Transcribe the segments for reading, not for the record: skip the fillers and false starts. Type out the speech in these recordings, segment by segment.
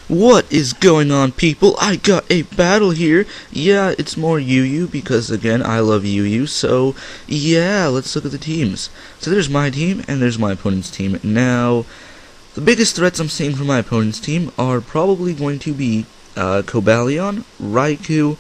What is going on, people? I got a battle here. Yeah, it's more Yu because again I love Yu. So yeah, let's look at the teams. So there's my team and there's my opponent's team. Now, the biggest threats I'm seeing from my opponent's team are probably going to be Cobalion, Raikou,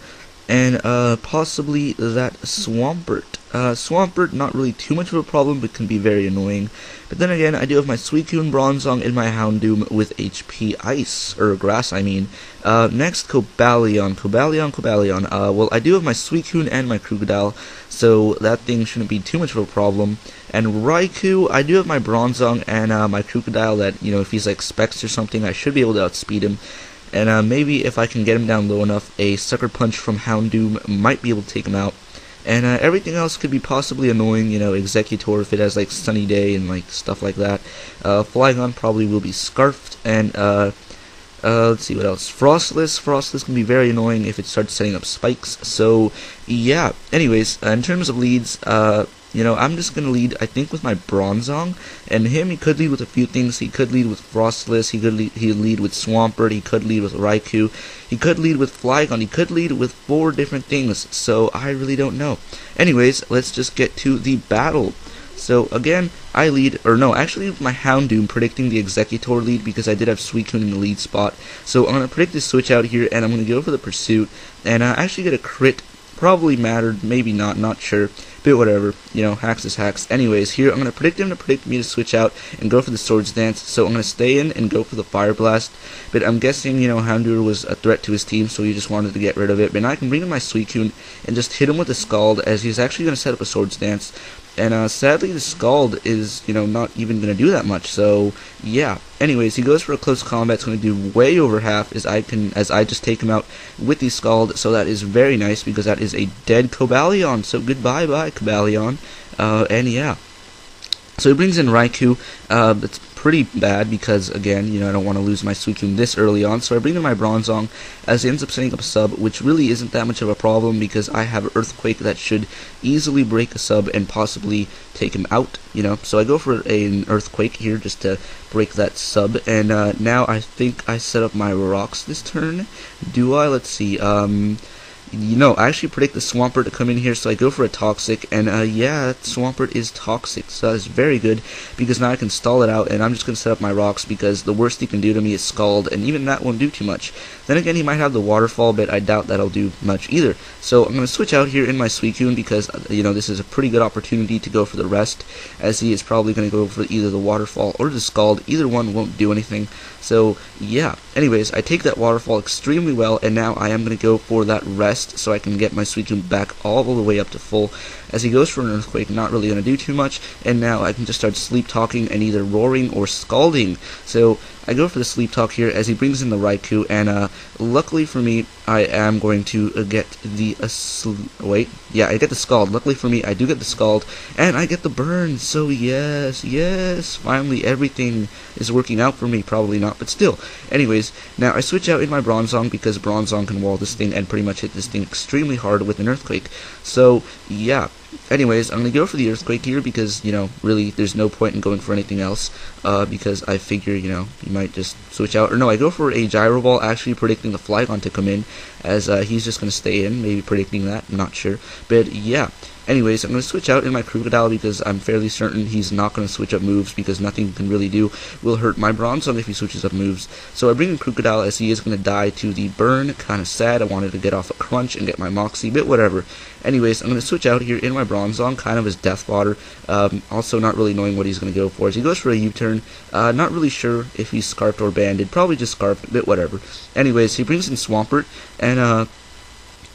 and possibly that Swampert. Swampert, not really too much of a problem, but can be very annoying. But then again, I do have my Suicune, Bronzong, and my Houndoom with HP Ice, or Grass, I mean. Next, Cobalion. Well, I do have my Suicune and my Krookodile, so that thing shouldn't be too much of a problem. And Raikou, I do have my Bronzong and my Krookodile that, if he's like Specs or something, I should be able to outspeed him. And maybe if I can get him down low enough, a Sucker Punch from Houndoom might be able to take him out. And everything else could be possibly annoying, Executor if it has like Sunny Day and like stuff like that. Flygon probably will be Scarfed, and let's see what else. Frostless can be very annoying if it starts setting up spikes. So yeah. Anyways, in terms of leads, I'm just gonna lead, I think, with my Bronzong, and he could lead with a few things. He could lead with Frostless, he could lead with Swampert, he could lead with Raikou, he could lead with Flygon, he could lead with 4 different things, so I really don't know. Anyways, let's just get to the battle. So again, I lead, or no, actually with my Houndoom predicting the Executor lead because I did have Suicune in the lead spot. So I'm going to predict this switch out here, and I'm going to go for the Pursuit, and actually get a crit. Probably mattered, maybe not sure, but whatever, hacks is hacks. Anyways, here I'm going to predict him to predict me to switch out and go for the Swords Dance, so I'm going to stay in and go for the Fire Blast, but I'm guessing, Houndour was a threat to his team, so he just wanted to get rid of it, but now I can bring in my Suicune and just hit him with the Scald, as he's actually going to set up a Swords Dance. And sadly, the Scald is, not even going to do that much. So yeah. Anyways, he goes for a close combat. It's going to do way over half as I just take him out with the Scald. So that is very nice because that is a dead Cobalion. So goodbye, Cobalion. And yeah. So he brings in Raikou. It's pretty bad because, again, I don't want to lose my Suicune this early on. So I bring in my Bronzong as he ends up setting up a sub, which really isn't that much of a problem because I have Earthquake that should easily break a sub and possibly take him out, So I go for an Earthquake here just to break that sub. And now I think I set up my Rocks this turn. Do I? Let's see. I actually predict the Swampert to come in here, so I go for a Toxic, and yeah, Swampert is Toxic, so that is very good, because now I can stall it out, and I'm just going to set up my Rocks, because the worst he can do to me is Scald, and even that won't do too much. Then again, he might have the Waterfall, but I doubt that'll do much either. So I'm going to switch out here in my Suicune, because, this is a pretty good opportunity to go for the rest, as he is probably going to go for either the Waterfall or the Scald. Either one won't do anything, so yeah. Anyways, I take that Waterfall extremely well, and now I am going to go for that rest, so I can get my Suicune back all the way up to full. As he goes for an Earthquake, not really going to do too much, and now I can just start Sleep Talking and either Roaring or Scalding. So I go for the Sleep Talk here as he brings in the Raikou, and luckily for me, I am going to get the I get the Scald. Luckily for me, I do get the Scald, and I get the Burn. So yes, finally everything is working out for me. Probably not, but still. Anyways, now I switch out in my Bronzong because Bronzong can wall this thing and pretty much hit this thing extremely hard with an Earthquake. So yeah. Anyways, I'm going to go for the Earthquake here because, really there's no point in going for anything else, because I figure, you might just switch out. Or no, I go for a Gyro Ball, actually predicting the Flygon to come in, as he's just going to stay in, maybe predicting that, I'm not sure. But yeah. Anyways, I'm going to switch out in my Krookodile because I'm fairly certain he's not going to switch up moves because nothing can really will hurt my Bronzong if he switches up moves. So I bring in Krookodile as he is going to die to the Burn. Kind of sad. I wanted to get off a Crunch and get my Moxie, but whatever. Anyways, I'm going to switch out here in my Bronzong, kind of as Death Fodder. Also not really knowing what he's going to go for. As he goes for a U-turn, not really sure if he's Scarfed or Banded. Probably just Scarfed, but whatever. Anyways, he brings in Swampert, and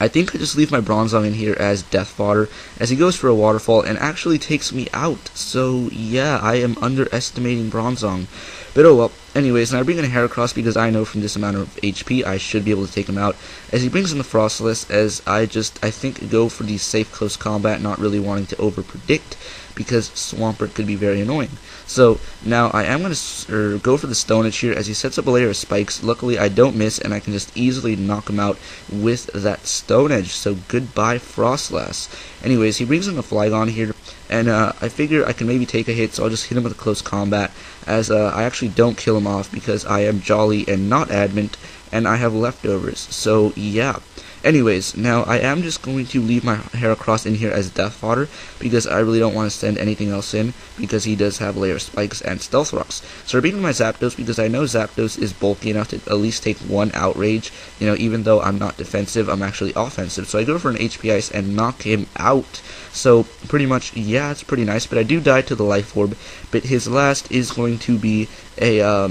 I think I just leave my Bronzong in here as Death Fodder, as he goes for a Waterfall and actually takes me out. So yeah, I am underestimating Bronzong. But oh well. Anyways, and I bring in a Heracross because I know from this amount of HP I should be able to take him out. As he brings in the Frostless, as I think go for the safe close combat, not really wanting to over-predict, because Swampert could be very annoying. So now I am going to go for the Stone Edge here as he sets up a layer of spikes. Luckily I don't miss, and I can just easily knock him out with that Stone Edge. So goodbye Frostlass. Anyways, he brings in the Flygon here, and I figure I can maybe take a hit, so I'll just hit him with a close combat, as I actually don't kill him off because I am jolly and not adamant, and I have leftovers. So yeah. Anyways, now I am just going to leave my Heracross in here as death fodder because I really don't want to send anything else in because he does have layer spikes and stealth rocks. So we're beating my Zapdos because I know Zapdos is bulky enough to at least take one outrage. You know, even though I'm not defensive, I'm actually offensive. So I go for an HP Ice and knock him out. So pretty much, yeah, it's pretty nice. But I do die to the Life Orb. But his last is going to be a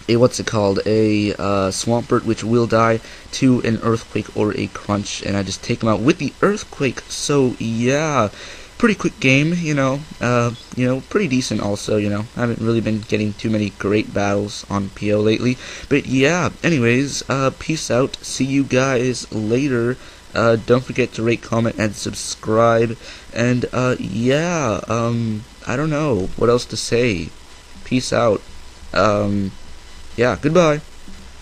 what's it called, a Swampert, which will die to an Earthquake or a Crunch, and I just take him out with the Earthquake. So yeah, pretty quick game, you know, pretty decent also, you know. I haven't really been getting too many great battles on PO lately, but yeah, anyways, peace out, see you guys later. Don't forget to rate, comment, and subscribe, and yeah, I don't know what else to say. Peace out. Yeah, goodbye.